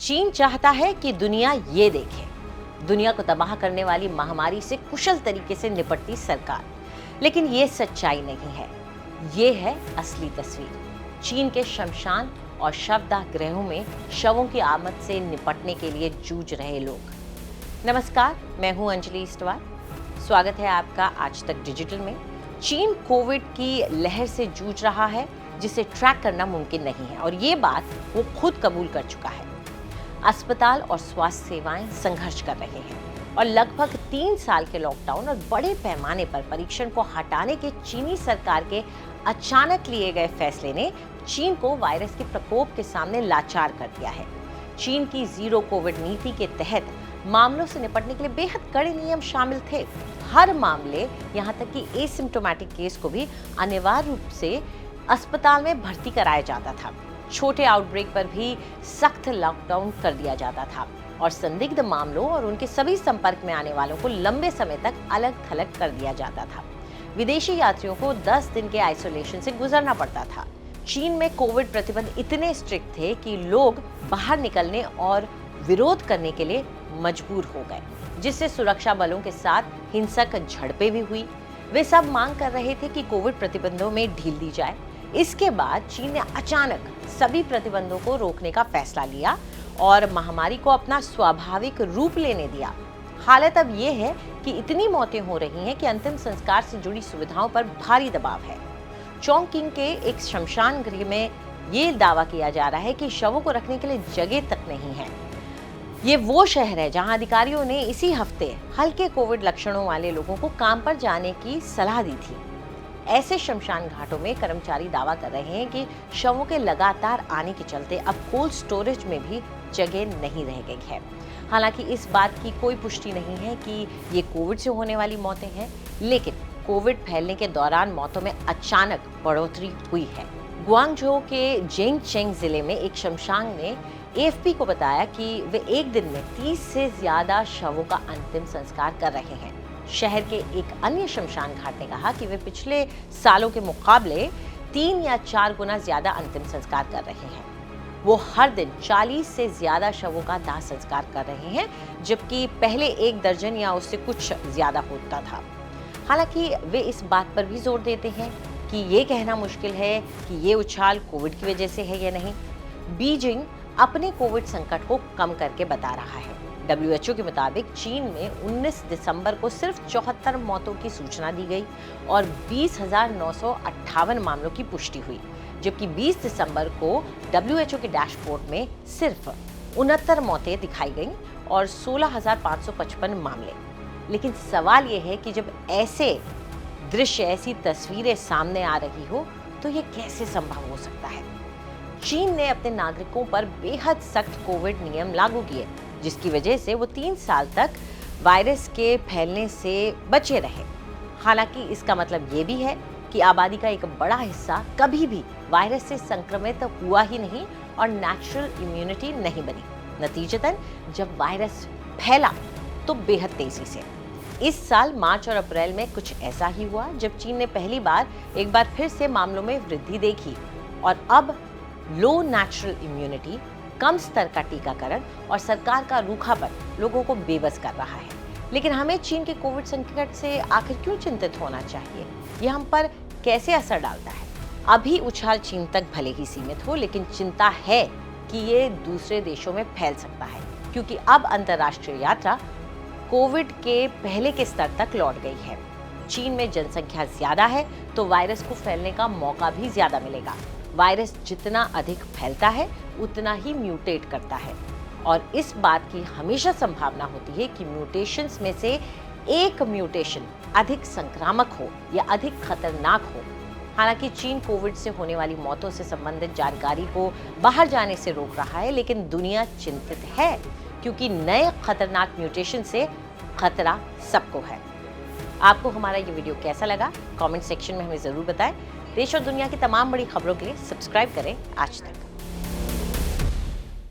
चीन चाहता है कि दुनिया ये देखे, दुनिया को तबाह करने वाली महामारी से कुशल तरीके से निपटती सरकार। लेकिन ये सच्चाई नहीं है, ये है असली तस्वीर। चीन के शमशान और शवदाह गृहों में शवों की आमद से निपटने के लिए जूझ रहे लोग। नमस्कार, मैं हूं अंजलि इस्तवाल। स्वागत है आपका आज तक डिजिटल में। चीन कोविड की लहर से जूझ रहा है जिसे ट्रैक करना मुमकिन नहीं है और ये बात वो खुद कबूल कर चुका है। अस्पताल और स्वास्थ्य सेवाएं संघर्ष कर रहे हैं और लगभग 3 साल के लॉकडाउन और बड़े पैमाने पर परीक्षण को हटाने के चीनी सरकार के अचानक लिए गए फैसले ने चीन को वायरस के प्रकोप के सामने लाचार कर दिया है। चीन की जीरो कोविड नीति के तहत मामलों से निपटने के लिए बेहद कड़े नियम शामिल थे। हर मामले, यहाँ तक कि एसिम्प्टोमेटिक केस को भी अनिवार्य रूप से अस्पताल में भर्ती कराया जाता था। छोटे आउटब्रेक पर भी सख्त लॉकडाउन कर दिया जाता था और संदिग्ध मामलों और उनके सभी संपर्क में आने वालों को लंबे समय तक अलग थलग कर दिया जाता था। विदेशी यात्रियों को 10 दिन के आइसोलेशन से गुजरना पड़ता था। चीन में कोविड प्रतिबंध इतने स्ट्रिक्ट थे कि लोग बाहर निकलने और विरोध करने के लिए मजबूर हो गए, जिससे सुरक्षा बलों के साथ हिंसक झड़पें भी हुई। वे सब मांग कर रहे थे कि कोविड प्रतिबंधों में ढील दी जाए। इसके बाद चीन ने अचानक सभी प्रतिबंधों को रोकने का फैसला लिया और महामारी को अपना स्वाभाविक रूप लेने दिया। हालत अब ये है कि इतनी मौतें हो रही हैं कि अंतिम संस्कार से जुड़ी सुविधाओं पर भारी दबाव है। चोंगकिंग के एक शमशान गृह में ये दावा किया जा रहा है कि शवों को रखने के लिए जगह तक नहीं है। ये वो शहर है जहां अधिकारियों ने इसी हफ्ते हल्के कोविड लक्षणों वाले लोगों को काम पर जाने की सलाह दी थी। ऐसे शमशान घाटों में कर्मचारी दावा कर रहे हैं कि शवों के लगातार आने के चलते अब कोल्ड स्टोरेज में भी जगह नहीं रह गई है। हालांकि इस बात की कोई पुष्टि नहीं है कि ये कोविड से होने वाली मौतें हैं, लेकिन कोविड फैलने के दौरान मौतों में अचानक बढ़ोतरी हुई है। ग्वांगझो के जेंगचेंग जिले में एक शमशान ने एएफपी को बताया कि वे एक दिन में 30 से ज्यादा शवों का अंतिम संस्कार कर रहे हैं। शहर के एक अन्य शमशान घाट ने कहा कि वे पिछले सालों के मुकाबले 3 या 4 गुना ज्यादा अंतिम संस्कार कर रहे हैं। वो हर दिन 40 से ज्यादा शवों का दाह संस्कार कर रहे हैं, जबकि पहले 1 दर्जन या उससे कुछ ज्यादा होता था। हालांकि वे इस बात पर भी जोर देते हैं कि ये कहना मुश्किल है कि ये उछाल कोविड की वजह से है या नहीं। बीजिंग अपने कोविड संकट को कम करके बता रहा है। WHO के मुताबिक चीन में 19 दिसंबर को सिर्फ 74 मौतों की सूचना दी गई और 20,958 मामलों की पुष्टि हुई, जबकि 20 दिसंबर को WHO के डैशबोर्ड में सिर्फ 69 मौतें दिखाई गईं और 16,555 मामले। लेकिन सवाल यह है कि जब ऐसे दृश्य, ऐसी तस्वीरें सामने आ रही हो तो ये कैसे संभव हो सकता है। चीन ने अपने नागरिकों पर बेहद सख्त कोविड नियम लागू किए, जिसकी वजह से वो 3 साल तक वायरस के फैलने से बचे रहे। हालांकि इसका मतलब ये भी है कि आबादी का एक बड़ा हिस्सा कभी भी वायरस से संक्रमित हुआ ही नहीं और नेचुरल इम्यूनिटी नहीं बनी। नतीजतन जब वायरस फैला तो बेहद तेजी से। इस साल मार्च और अप्रैल में कुछ ऐसा ही हुआ जब चीन ने पहली बार एक बार फिर से मामलों में वृद्धि देखी और अब लो नेचुरल इम्यूनिटी, कम स्तर का टीकाकरण और सरकार का रूखापन लोगों को बेबस कर रहा है। लेकिन हमें चीन के कोविड संकट से आखिर क्यों चिंतित होना चाहिए? यह हम पर कैसे असर डालता है? अभी उछाल चीन तक भले ही सीमित हो, लेकिन चिंता है कि ये दूसरे देशों में फैल सकता है, क्योंकि अब अंतर्राष्ट्रीय यात्रा कोविड के पहले के स्तर तक लौट गई है। चीन में जनसंख्या ज्यादा है तो वायरस को फैलने का मौका भी ज्यादा मिलेगा। वायरस जितना अधिक फैलता है उतना ही म्यूटेट करता है और इस बात की हमेशा संभावना होती है कि म्यूटेशंस में से एक म्यूटेशन अधिक संक्रामक हो या अधिक खतरनाक हो। हालांकि चीन कोविड से होने वाली मौतों से संबंधित जानकारी को बाहर जाने से रोक रहा है, लेकिन दुनिया चिंतित है क्योंकि नए खतरनाक म्यूटेशन से खतरा सबको है। आपको हमारा ये वीडियो कैसा लगा? कमेंट सेक्शन में हमें जरूर बताएं। देश और दुनिया की तमाम बड़ी खबरों के लिए सब्सक्राइब करें आज तक।